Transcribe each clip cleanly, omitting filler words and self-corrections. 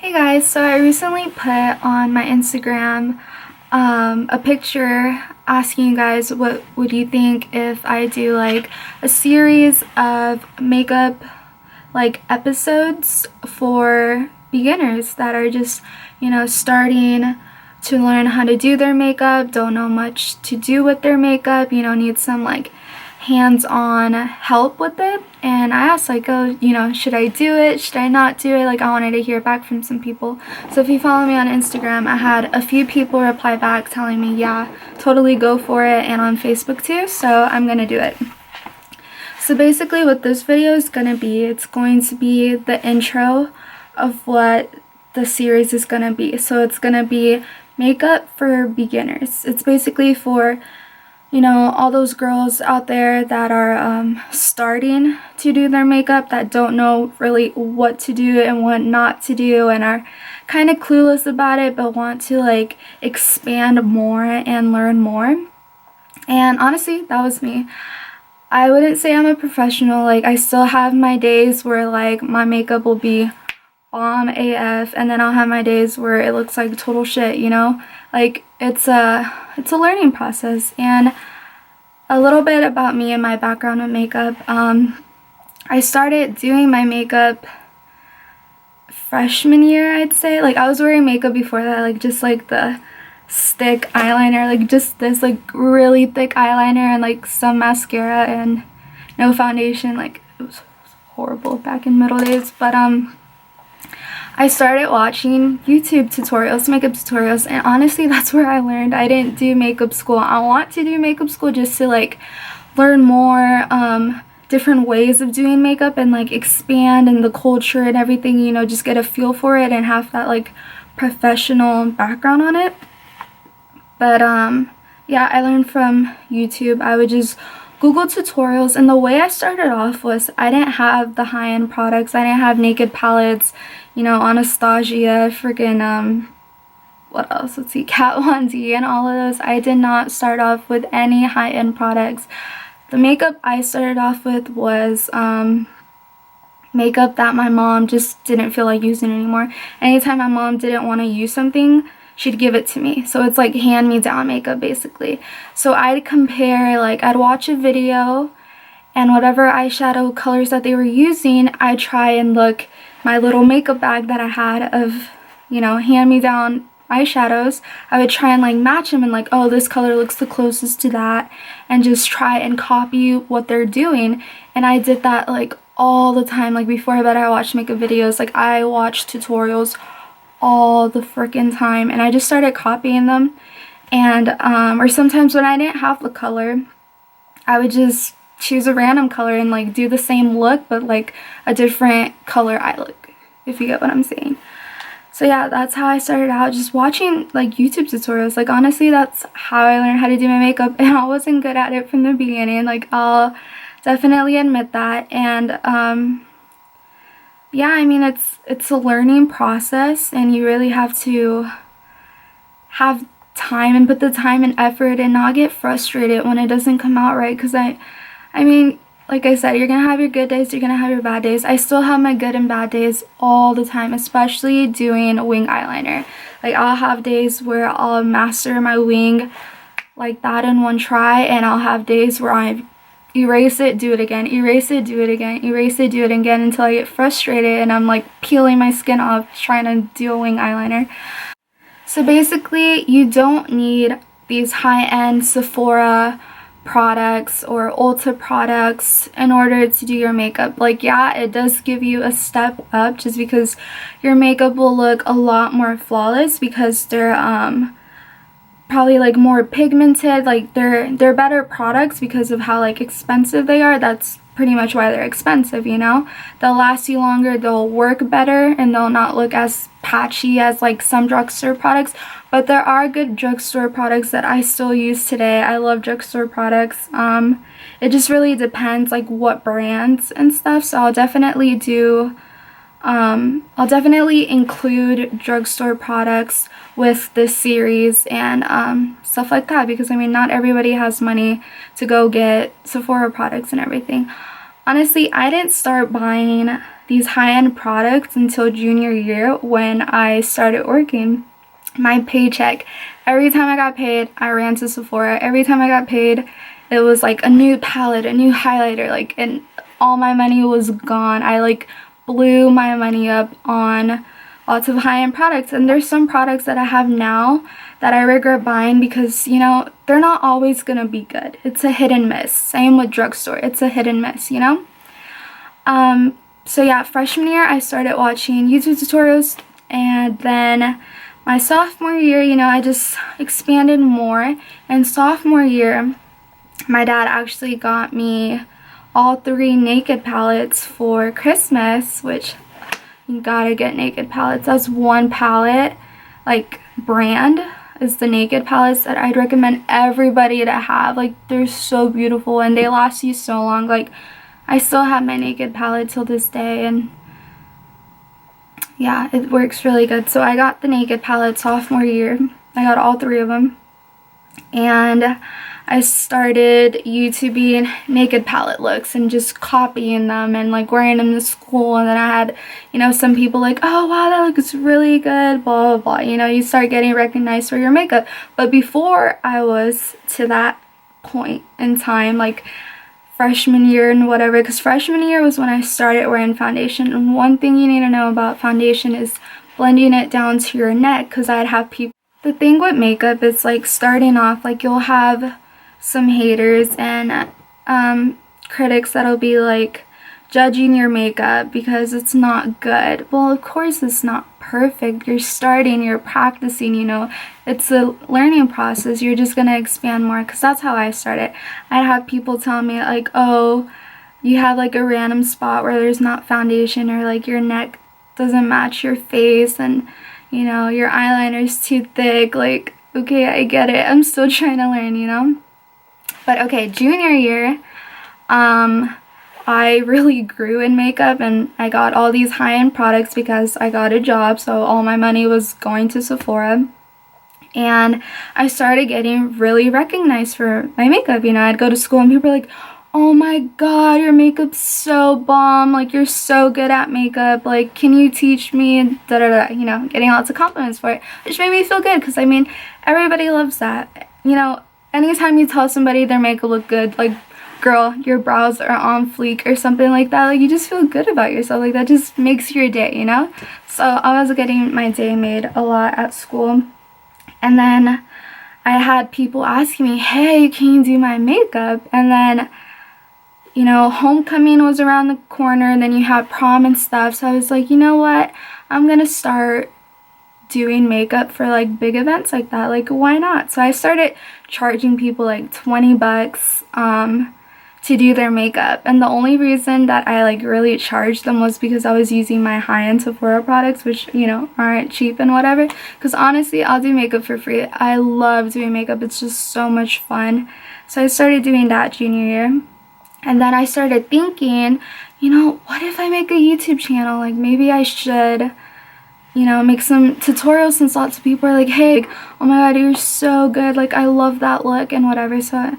Hey guys, so I recently put on my Instagram a picture asking you guys what would you think if I do like a series of makeup like episodes for beginners that are just, starting to learn how to do their makeup, don't know much to do with their makeup, need some like hands-on help with it. And I asked like, oh, should I do it, should I not do it? Like, I wanted to hear back from some people. So if you follow me on Instagram, I had a few people reply back telling me, yeah, totally go for it, and on Facebook too, so I'm gonna do it. So basically what this video is gonna be, it's going to be the intro of what the series is gonna be. So it's gonna be makeup for beginners. It's basically for all those girls out there that are starting to do their makeup, that don't know really what to do and what not to do, and are kind of clueless about it but want to like expand more and learn more. And honestly, that was me. I wouldn't say I'm a professional. Like, I still have my days where like my makeup will be bomb AF, and then I'll have my days where it looks like total shit, like it's a learning process. And a little bit about me and my background with makeup. I started doing my makeup freshman year, I'd say. Like, I was wearing makeup before that, like just like the stick eyeliner, like just this like really thick eyeliner and like some mascara and no foundation. Like, it was horrible back in middle days. But I started watching YouTube tutorials, makeup tutorials, and honestly that's where I learned. I didn't do makeup school. I want to do makeup school just to like learn more different ways of doing makeup and like expand in the culture and everything, just get a feel for it and have that like professional background on it. But yeah, I learned from YouTube. I would just Google tutorials, and the way I started off was I didn't have the high-end products. I didn't have Naked palettes, Anastasia, freaking what else? Let's see, Kat Von D and all of those. I did not start off with any high-end products. The makeup I started off with was makeup that my mom just didn't feel like using anymore. Anytime my mom didn't want to use something, she'd give it to me. So it's like hand-me-down makeup basically. So I'd compare, like I'd watch a video, and whatever eyeshadow colors that they were using, I'd try and look my little makeup bag that I had of, hand-me-down eyeshadows. I would try and like match them and like, oh, this color looks the closest to that, and just try and copy what they're doing. And I did that like all the time. Like, before bed I watched makeup videos, like I watched tutorials all the freaking time, and I just started copying them. And or sometimes when I didn't have the color, I would just choose a random color and like do the same look but like a different color eye look, if you get what I'm saying. So yeah, that's how I started out, just watching like YouTube tutorials. Like, honestly, that's how I learned how to do my makeup, and I wasn't good at it from the beginning. Like, I'll definitely admit that. And yeah, I mean, it's a learning process, and you really have to have time and put the time and effort and not get frustrated when it doesn't come out right. Because I mean, like I said, you're gonna have your good days, you're gonna have your bad days. I still have my good and bad days all the time, especially doing wing eyeliner. Like, I'll have days where I'll master my wing like that in one try, and I'll have days where I erase it, do it again, erase it, do it again, erase it, do it again, until I get frustrated and I'm like peeling my skin off trying to do a wing eyeliner. So basically, you don't need these high-end Sephora products or Ulta products in order to do your makeup. Like, yeah, it does give you a step up just because your makeup will look a lot more flawless, because they're probably like more pigmented. Like, they're better products because of how like expensive they are. That's pretty much why they're expensive. They'll last you longer, they'll work better, and they'll not look as patchy as like some drugstore products. But there are good drugstore products that I still use today. I love drugstore products. It just really depends like what brands and stuff. So I'll definitely include drugstore products with this series and stuff like that, because I mean, not everybody has money to go get Sephora products and everything. honestly, I didn't start buying these high-end products until junior year when I started working. My paycheck, every time I got paid, I ran to Sephora. Every time I got paid, it was like a new palette, a new highlighter, like, and all my money was gone. I like blew my money up on lots of high-end products, and there's some products that I have now that I regret buying because, you know, they're not always gonna be good. It's a hit and miss. Same with drugstore. It's a hit and miss, you know? So yeah, freshman year, I started watching YouTube tutorials, and then my sophomore year, you know, I just expanded more. And sophomore year, my dad actually got me all 3 Naked palettes for Christmas, which you gotta get Naked palettes. That's one palette, like, brand is the Naked palettes that I'd recommend everybody to have. Like, they're so beautiful and they last you so long. Like, I still have my Naked palette till this day, and yeah, it works really good. So I got the Naked palette sophomore year. I got all 3 of them, and I started YouTubing Naked palette looks and just copying them and like wearing them to school. And then I had, you know, some people like, oh wow, that looks really good, blah blah blah. You know, you start getting recognized for your makeup. But before I was to that point in time, like freshman year and whatever, because freshman year was when I started wearing foundation. And one thing you need to know about foundation is blending it down to your neck, because I'd have people, the thing with makeup is like starting off, like you'll have some haters and critics that'll be like judging your makeup because it's not good. Well, of course it's not perfect. You're starting, you're practicing, you know, it's a learning process. You're just gonna expand more, because that's how I started. I'd have people tell me like, oh, you have like a random spot where there's not foundation, or like your neck doesn't match your face, and you know, your eyeliner's too thick. Like, okay, I get it. I'm still trying to learn, you know? But okay, junior year, I really grew in makeup, and I got all these high-end products because I got a job, so all my money was going to Sephora. And I started getting really recognized for my makeup. You know, I'd go to school and people were like, oh my god, your makeup's so bomb, like you're so good at makeup, like can you teach me, and da da da, you know, getting lots of compliments for it, which made me feel good, because I mean, everybody loves that. You know, anytime you tell somebody their makeup look good, like, girl, your brows are on fleek or something like that, like you just feel good about yourself, like that just makes your day, you know? So I was getting my day made a lot at school. And then I had people asking me, hey, can you do my makeup? And then, you know, homecoming was around the corner, and then you have prom and stuff, so I was like, you know what, I'm gonna start doing makeup for like big events like that, like why not? So I started charging people like 20 bucks to do their makeup, and the only reason that I like really charged them was because I was using my high-end Sephora products, which, you know, aren't cheap and whatever, because honestly, I'll do makeup for free. I love doing makeup, it's just so much fun. So I started doing that junior year, and then I started thinking, you know, what if I make a YouTube channel? Like maybe I should, you know, make some tutorials, since lots of people are like, hey, like, oh my god, you're so good, like I love that look and whatever. So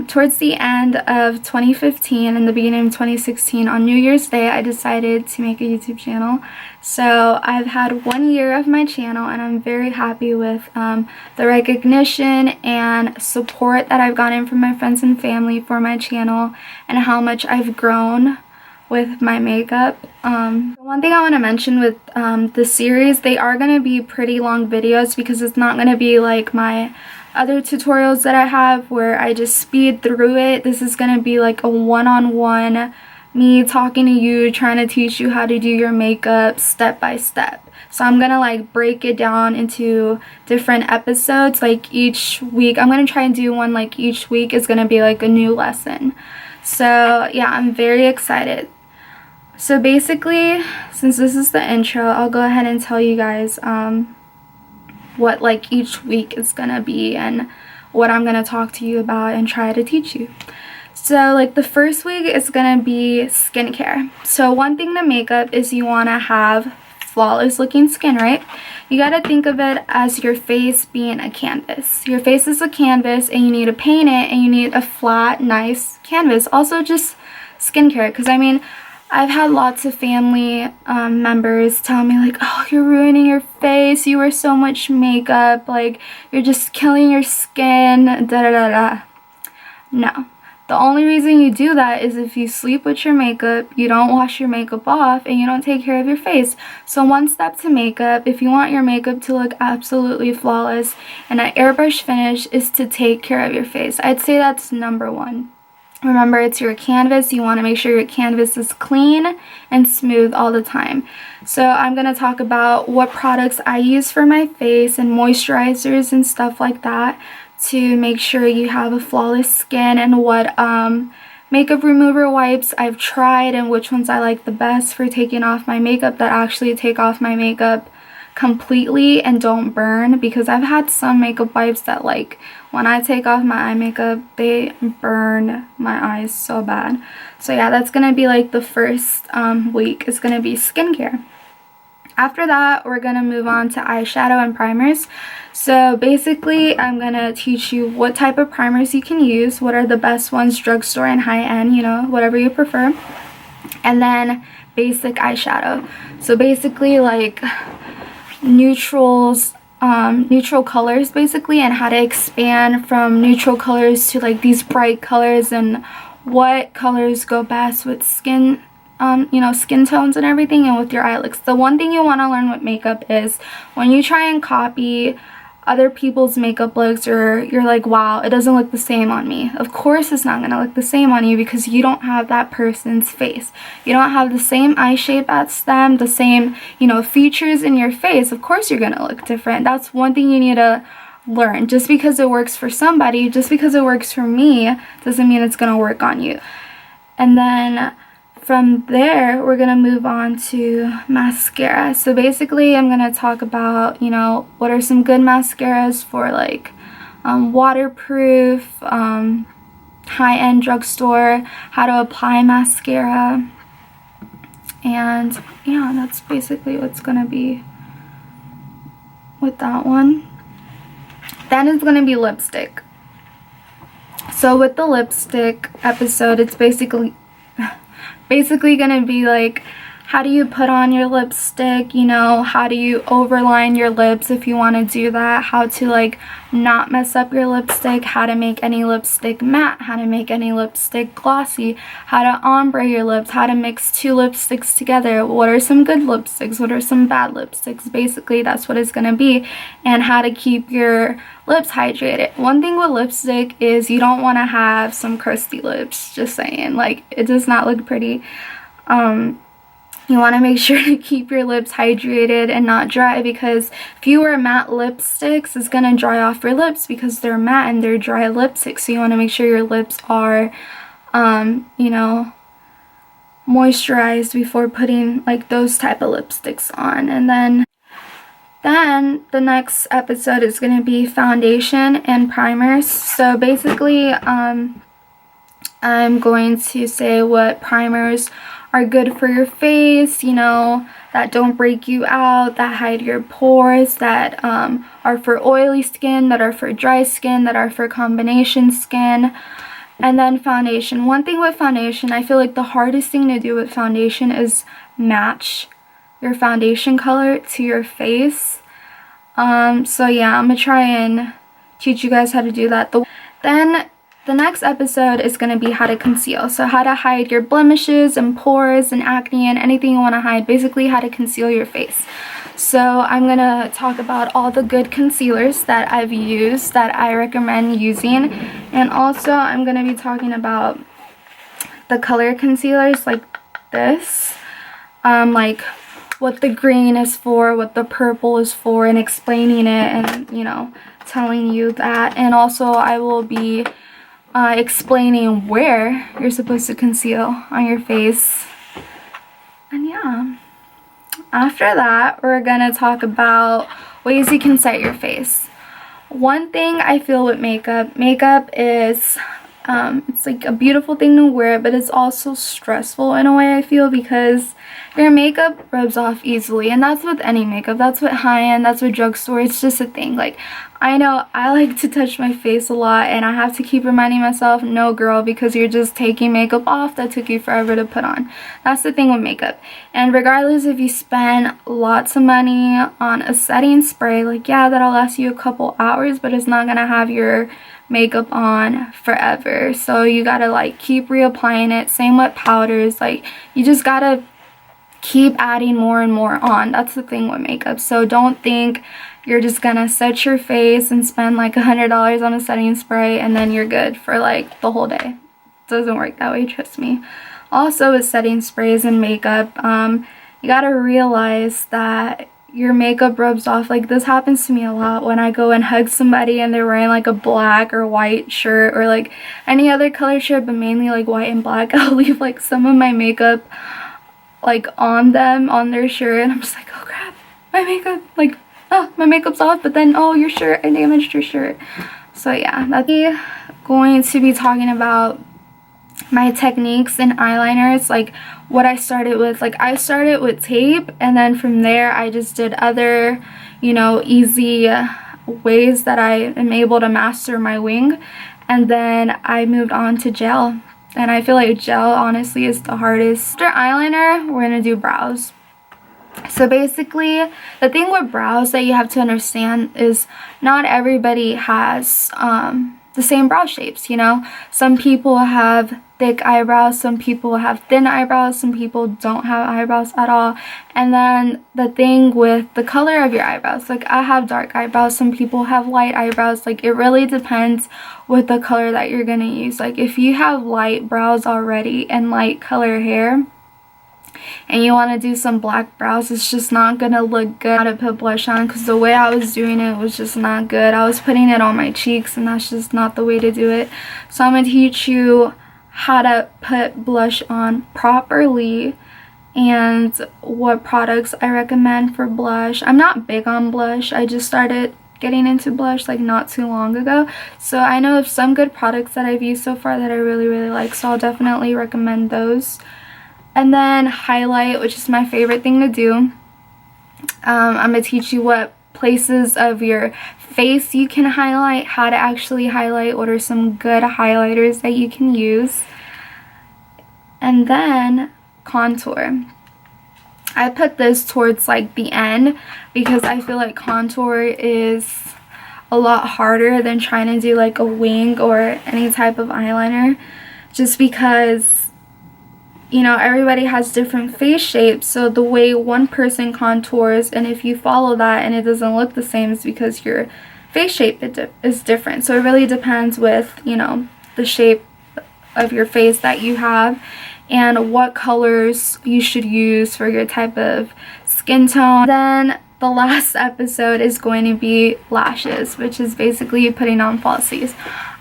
towards the end of 2015 and the beginning of 2016, on New Year's Day, I decided to make a YouTube channel. So I've had 1 year of my channel, and I'm very happy with the recognition and support that I've gotten from my friends and family for my channel, and how much I've grown with my makeup. One thing I want to mention with the series, they are going to be pretty long videos, because it's not going to be like my other tutorials that I have where I just speed through it. This is going to be like a one-on-one, me talking to you, trying to teach you how to do your makeup step by step. So I'm going to like break it down into different episodes, like each week. I'm going to try and do one like each week is going to be like a new lesson. So yeah, I'm very excited. So basically, since this is the intro, I'll go ahead and tell you guys what like each week is gonna be and what I'm gonna talk to you about and try to teach you. So like the first week is gonna be skincare. So one thing to makeup is you wanna have flawless looking skin, right? You gotta think of it as your face being a canvas. Your face is a canvas, and you need to paint it, and you need a flat, nice canvas. Also, just skincare. Because I mean, I've had lots of family members tell me like, oh, you're ruining your face, you wear so much makeup, like you're just killing your skin, da da da da. No. The only reason you do that is if you sleep with your makeup, you don't wash your makeup off, and you don't take care of your face. So one step to makeup, if you want your makeup to look absolutely flawless and an airbrush finish, is to take care of your face. I'd say that's number one. Remember, it's your canvas. You want to make sure your canvas is clean and smooth all the time. So I'm going to talk about what products I use for my face and moisturizers and stuff like that to make sure you have a flawless skin, and what makeup remover wipes I've tried and which ones I like the best for taking off my makeup, that actually take off my makeup completely and don't burn, because I've had some makeup wipes that, like, when I take off my eye makeup, they burn my eyes so bad. So yeah, that's gonna be like the first week is gonna be skincare. After that, we're gonna move on to eyeshadow and primers. So basically, I'm gonna teach you what type of primers you can use, what are the best ones, drugstore and high-end, you know, whatever you prefer. And then basic eyeshadow. So basically, like, neutrals, neutral colors basically, and how to expand from neutral colors to like these bright colors, and what colors go best with skin, you know, skin tones and everything, and with your eye looks. The one thing you want to learn with makeup is when you try and copy other people's makeup looks, or you're like, wow, it doesn't look the same on me. Of course it's not gonna look the same on you, because you don't have that person's face. You don't have the same eye shape as them, the same, you know, features in your face. Of course you're gonna look different. That's one thing you need to learn. Just because it works for somebody, just because it works for me, doesn't mean it's gonna work on you. And then from there, we're going to move on to mascara. So basically, I'm going to talk about, you know, what are some good mascaras for like waterproof, high-end drugstore, how to apply mascara. And yeah, that's basically what's going to be with that one. Then it's going to be lipstick. So with the lipstick episode, it's basically gonna be like, how do you put on your lipstick, you know, how do you overline your lips if you want to do that, how to like not mess up your lipstick, how to make any lipstick matte, how to make any lipstick glossy, how to ombre your lips, how to mix two lipsticks together, what are some good lipsticks, what are some bad lipsticks. Basically that's what it's gonna be, and how to keep your lips hydrated. One thing with lipstick is you don't want to have some crusty lips, just saying, like, it does not look pretty. You want to make sure to keep your lips hydrated and not dry, because if you wear matte lipsticks, it's going to dry off your lips because they're matte and they're dry lipsticks. So you want to make sure your lips are, you know, moisturized before putting like those type of lipsticks on. And then the next episode is going to be foundation and primers. So basically, I'm going to say what primers are good for your face, you know, that don't break you out, that hide your pores, that are for oily skin, that are for dry skin, that are for combination skin. And then foundation. One thing with foundation, I feel like the hardest thing to do with foundation is match your foundation color to your face. So yeah, I'm gonna try and teach you guys how to do that. Then the next episode is going to be how to conceal. So how to hide your blemishes and pores and acne and anything you want to hide. Basically how to conceal your face. So I'm going to talk about all the good concealers that I've used that I recommend using. And also I'm going to be talking about the color concealers like this. Like what the green is for, what the purple is for, and explaining it, and, you know, telling you that. And also I will be explaining where you're supposed to conceal on your face. And yeah, after that, we're gonna talk about ways you can set your face. One thing I feel with makeup is It's like a beautiful thing to wear, but it's also stressful in a way, I feel, because your makeup rubs off easily, and that's with any makeup. That's with high-end, that's with drugstore. It's just a thing. Like, I know I like to touch my face a lot, and I have to keep reminding myself, no girl, because you're just taking makeup off that took you forever to put on. That's the thing with makeup. And regardless if you spend lots of money on a setting spray, like, yeah, that'll last you a couple hours, but it's not gonna have your makeup on forever. So you gotta like keep reapplying it. Same with powders. Like, you just gotta keep adding more and more on. That's the thing with makeup. So don't think you're just gonna set your face and spend like $100 on a setting spray and then you're good for like the whole day. It doesn't work that way, trust me. Also with setting sprays and makeup, you gotta realize that your makeup rubs off. Like, this happens to me a lot when I go and hug somebody and they're wearing like a black or white shirt or like any other color shirt, but mainly like white and black. I'll leave like some of my makeup like on them, on their shirt, and I'm just like, oh crap, my makeup, like, oh, my makeup's off, but then, oh, your shirt, I damaged your shirt. So yeah, that's going to be talking about my techniques in eyeliners, like what I started with. Like, I started with tape, and then from there I just did other, you know, easy ways that I am able to master my wing, and then I moved on to gel. And I feel like gel honestly is the hardest. After eyeliner, we're gonna do brows. So basically, the thing with brows that you have to understand is not everybody has the same brow shapes, you know? Some people have thick eyebrows, some people have thin eyebrows, some people don't have eyebrows at all. And then the thing with the color of your eyebrows, like I have dark eyebrows, some people have light eyebrows. Like, it really depends with the color that you're gonna use. Like, if you have light brows already and light color hair and you want to do some black brows, it's just not gonna look good. How to put blush on, because the way I was doing it was just not good. I was putting it on my cheeks, and that's just not the way to do it. So I'm gonna teach you how to put blush on properly and what products I recommend for blush. I'm not big on blush. I just started getting into blush like not too long ago, so I know of some good products that I've used so far that I really like, so I'll definitely recommend those. And then highlight, which is my favorite thing to do. I'm going to teach you what places of your face you can highlight, how to actually highlight, what are some good highlighters that you can use. And then contour. I put this towards like the end because I feel like contour is a lot harder than trying to do like a wing or any type of eyeliner, just because, you know, everybody has different face shapes. So the way one person contours, and if you follow that and it doesn't look the same, is because your face shape is different. So it really depends with, you know, the shape of your face that you have and what colors you should use for your type of skin tone. Then the last episode is going to be lashes, which is basically putting on falsies.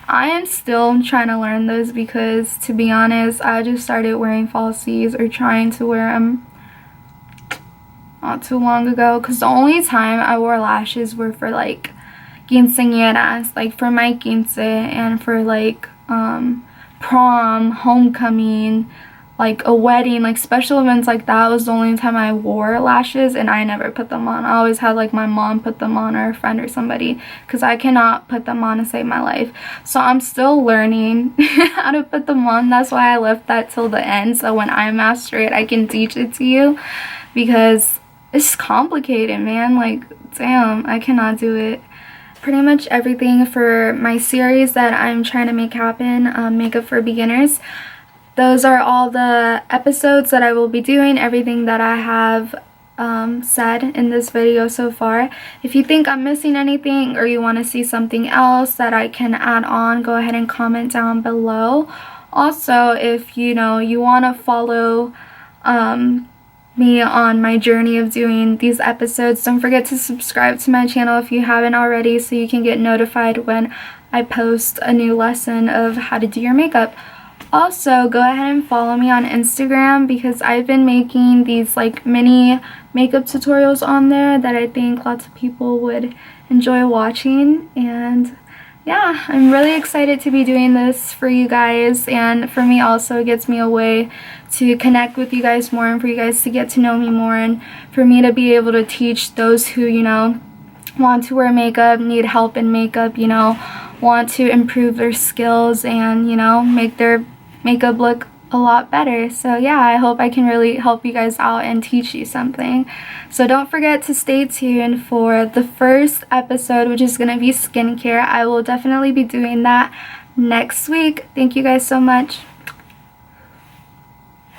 I am still trying to learn those because, to be honest, I just started wearing falsies or trying to wear them not too long ago, because the only time I wore lashes were for like quinceañeras, like for my quince and for like prom, homecoming, like a wedding, like special events like that was the only time I wore lashes, and I never put them on. I always had like my mom put them on, or a friend or somebody, because I cannot put them on to save my life. So I'm still learning how to put them on. That's why I left that till the end, so when I master it I can teach it to you, because it's complicated, man. Like, damn, I cannot do it. Pretty much everything for my series that I'm trying to make happen, Makeup for Beginners. Those are all the episodes that I will be doing, everything that I have said in this video so far. If you think I'm missing anything or you want to see something else that I can add on, go ahead and comment down below. Also, if you want to follow me on my journey of doing these episodes, don't forget to subscribe to my channel if you haven't already, so you can get notified when I post a new lesson of how to do your makeup. Also, go ahead and follow me on Instagram, because I've been making these like mini makeup tutorials on there that I think lots of people would enjoy watching. And yeah, I'm really excited to be doing this for you guys, and for me also, it gets me a way to connect with you guys more and for you guys to get to know me more, and for me to be able to teach those who, you know, want to wear makeup, need help in makeup, you know, want to improve their skills and, you know, make their makeup look a lot better. So yeah, I hope I can really help you guys out and teach you something. So don't forget to stay tuned for the first episode, which is going to be skincare. I will definitely be doing that next week. Thank you guys so much.